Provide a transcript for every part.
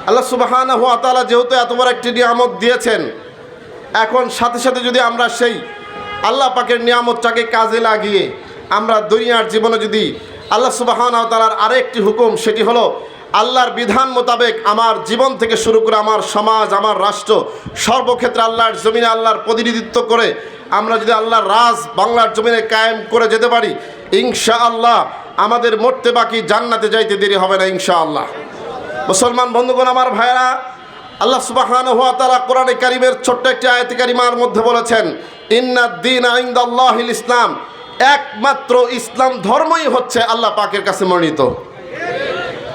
আল্লাহ সুবহানাহু ওয়া তাআলা যেহেতু এত বড় একটি নিয়ামত দিয়েছেন, এখন সাথে সাথে যদি আমরা সেই আল্লাহ পাকের নিয়ামতটাকে কাজে লাগিয়ে আমরা দুনিয়ার জীবনে যদি আল্লাহ সুবহানাহু ওয়া তাআলার আরেকটি হুকুম, সেটি হলো আল্লাহর বিধান মোতাবেক আমার জীবন থেকে শুরু করে আমার সমাজ, আমার রাষ্ট্র, সর্বক্ষেত্রে আল্লাহর জমিনে আল্লাহর প্রতিনিধিত্ব করে আমরা যদি আল্লাহর রাজ বাংলার জমিনে কায়েম করে যেতে পারি, ইনশাআল্লাহ আমাদের মরতে বাকি জান্নাতে যাইতে দেরি হবে না ইনশাআল্লাহ। মুসলমান বন্ধুগণ, আমার ভাইরা, আল্লাহ সুবহানাহু ওয়া তাআলা কোরআনে কারীমের ছোট্ট একটি আয়াতে কারিমার মধ্যে বলেছেন, ইন্নাদ-দীনা ইনদাল্লাহিল ইসলাম, একমাত্র ইসলাম ধর্মই হচ্ছে আল্লাহ পাকের কাছে মনোনীত।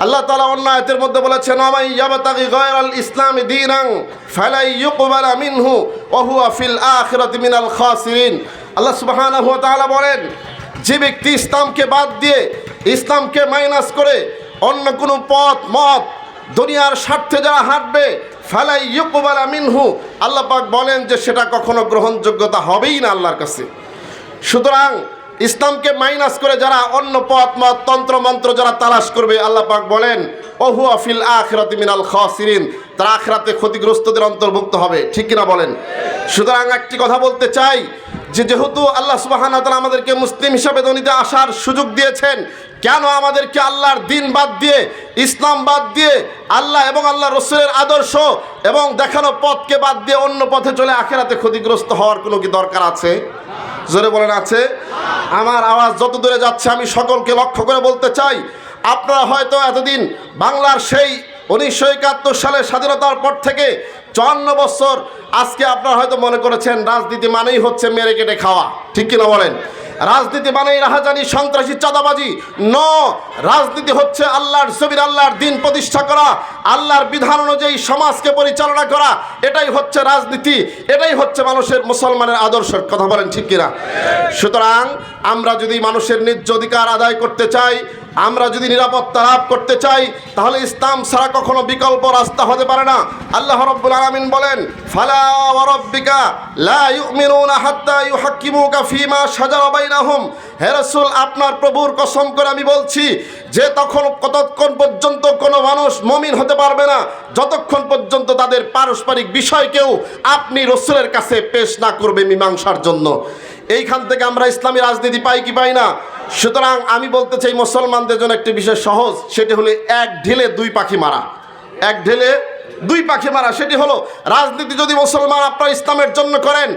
আল্লাহ তাআলা অন্য আয়াতের মধ্যে বলেছেন, ওয়ামান ইয়াবতাগি গায়রাল ইসলামি দীনান ফালা ইউকবালা মিনহু ওয়া হুয়া ফিল আখিরাতি মিনাল খাসিরিন। আল্লাহ সুবহানাহু ওয়া তাআলা বলেন, যে ব্যক্তি ইসলামকে বাদ দিয়ে, ইসলামকে মাইনাস করে অন্য কোনো পথ মত দুনিয়ার স্বার্থে যারা হাঁটবে, ফালা ইউকবালা মিনহু, আল্লাহ পাক বলেন যে সেটা কখনো গ্রহণযোগ্যতা হবেই না আল্লাহর কাছে। সুতরাং ইসলামকে মাইনাস করে যারা অন্য পথ মত তন্ত্র মন্ত্র যারা তালাশ করবে, আল্লাহ পাক বলেন ওহুয়া ফিল আখিরাতি মিনাল খাসিরিন, তারা আখিরাতে ক্ষতিগ্রস্তদের অন্তর্ভুক্ত হবে। ঠিক কিনা বলেন? সুতরাং একটি কথা বলতে চাই যে যেহেতু আল্লাহ সুবহানাহু ওয়া তাআলা আমাদেরকে মুসলিম হিসাবে দুনিয়াতে আসার সুযোগ দিয়েছেন, কেন আমাদেরকে আল্লাহর দিন বাদ দিয়ে, ইসলাম বাদ দিয়ে, আল্লাহ এবং আল্লাহ রসুলের আদর্শ এবং দেখানো পথকে বাদ দিয়ে অন্য পথে চলে আখিরাতে ক্ষতিগ্রস্ত হওয়ার কোনো কি দরকার আছে? জোরে বলেন আছে? আমার আওয়াজ যত দূরে যাচ্ছে আমি সকলকে লক্ষ্য করে বলতে চাই, আপনারা হয়তো এতদিন বাংলার সেই 1971 সালের স্বাধীনতার পর থেকে 54 বছর আজকে আপনারা হয়তো মনে করেছেন রাজনীতি মানেই হচ্ছে মেরে কেটে খাওয়া। ঠিক কিনা বলেন? রাজনীতি মানেই রাহাজানি, সন্ত্রাসী, চাঁদাবাজি। রাজনীতি হচ্ছে আল্লাহর জমির আল্লাহর দিন প্রতিষ্ঠা করা, আল্লাহর বিধান অনুযায়ী সমাজকে পরিচালনা করা, এটাই হচ্ছে রাজনীতি, এটাই হচ্ছে মানুষের, মুসলমানের আদর্শ। কথা বলেন ঠিক কিনা? সুতরাং আমরা যদি মানুষের ন্যায্য অধিকার আদায় করতে চাই, আমরা যদি নিরাপত্তা লাভ করতে চাই, তাহলে ইসলাম ছাড়া কখনো বিকল্প রাস্তা হতে পারে না। আল্লাহ রাব্বুল আলামিন বলেন, ফালা ওয়া রাব্বিকা লা ইউমিনুনা হাত্তা ইউহাক্কিমুকা ফীমা শাজারা বাইনাহুম। হে রাসূল, আপনার প্রভুর কসম করে আমি বলছি যে ততক্ষণ পর্যন্ত কোনো মানুষ মুমিন হতে পারবে না যতক্ষণ পর্যন্ত তাদের পারস্পরিক বিষয়কেও আপনি রাসূলের কাছে পেশ না করবে মীমাংসার জন্য। এইখান থেকে আমরা ইসলামী রাজনীতি পাই কি পাই না? সুতরাং আমি বলতে চাই মুসলমানদের জন্য একটি বিষয় সহজ, সেটি হলো এক ঢিলে দুই পাখি মারা। এক ঢিলে দুই পাখি মারা, সেটি হলো রাজনীতি যদি মুসলমান আপনার ইসলামের জন্য করেন,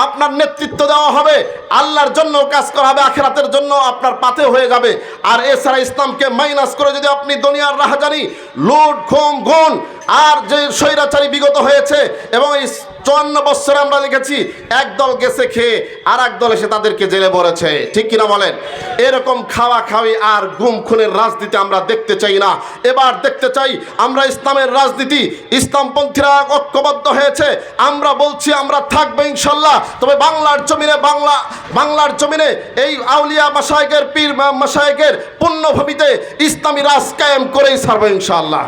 আপনার নেতৃত্ব দেওয়া হবে, আল্লাহর জন্য কাজ করা হবে, আখিরাতের জন্য আপনার পাতে হয়ে যাবে। আর এছাড়া ইসলামকে মাইনাস করে যদি আপনি দুনিয়ার রাহাজানি, লুট, খুন, গুণ আর যে স্বৈরাচারী বিগত হয়েছে, এবং এই 54 বছরে আমরা দেখেছি একদল গেছে খেয়ে আর এক দল এসে তাদেরকে জেলে ভরেছে। ঠিক কিনা বলেন? এরকম খাওয়া খাওয়ি আর গুম খুনের রাজনীতি আমরা দেখতে চাই না। এবার দেখতে চাই আমরা ইসলামের রাজনীতি, ইসলামপন্থীরা ঐক্যবদ্ধ হয়েছে, আমরা বলছি আমরা থাকবো ইনশাল্লাহ। তবে বাংলার জমিনে এই আউলিয়া মাশায়েখের, পীর মাশায়েখের পুণ্যভূমিতে ইসলামী রাজ কায়েম করেই ছাড়বো ইনশাআল্লাহ।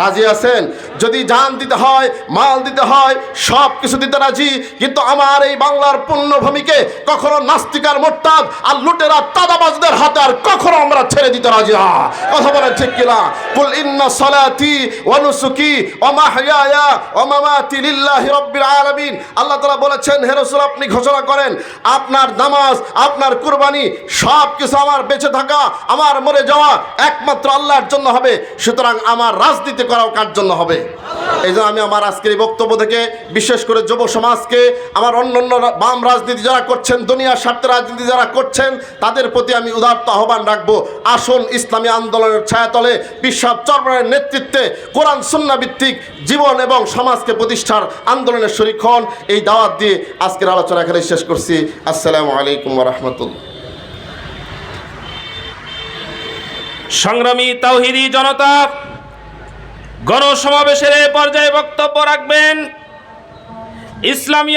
রাজি আছেন? যদি জান দিতে হয়, মাল দিতে হয়, সব কিছু দিতে রাজি, কিন্তু আমার এই বাংলার পুণ্যভূমিকে কখনো নাস্তিকার, মোরতাদ আর লুটেরা, তাদাবাজদের হাতে আর কখনো আমরা ছেড়ে দিতে রাজি না। কথা বলেন ঠিক কিনা? কুল ইন্না সালাতি ওয়া নুসুকি ওয়া মাহইয়ায়া ওয়া মামাতি লিল্লাহি রাব্বিল আলামিন। আল্লাহ তাআলা বলেছেন, হে রাসূল আপনি ঘোষণা করেন আপনার নামাজ, আপনার কুরবানি, সব কিছু আমার বেঁচে থাকা, আমার মরে যাওয়া একমাত্র আল্লাহর জন্য হবে। সুতরাং আমার রাজনীতি করাও কার জন্য হবে? এই জন্য আমি আমার আজকের এই বক্তব্য থেকে বিশেষ করে যুব সমাজকে, আমার অন্যান্য বাম রাজনীতি যারা করছেন, দুনিয়ার স্বার্থে রাজনীতি যারা করছেন, তাদের প্রতি আমি উদাত্ত আহ্বান রাখবো, আসুন ইসলামী আন্দোলনের ছায়াতলে বিশ্বাস চরমনের নেতৃত্বে কোরআন সুন্নাহ ভিত্তিক জীবন এবং সমাজকে প্রতিষ্ঠার আন্দোলনের শরীক হন। এই দাওয়াত দিয়ে আজকের আলোচনা এখানে শেষ করছি। আসসালামু আলাইকুম ওয়া রাহমাতুল্লাহ। সংগ্রামী তাওহীদি জনতা, গণসমাবেশের পর্যায়ে বক্তব্য রাখবেন ইসলামী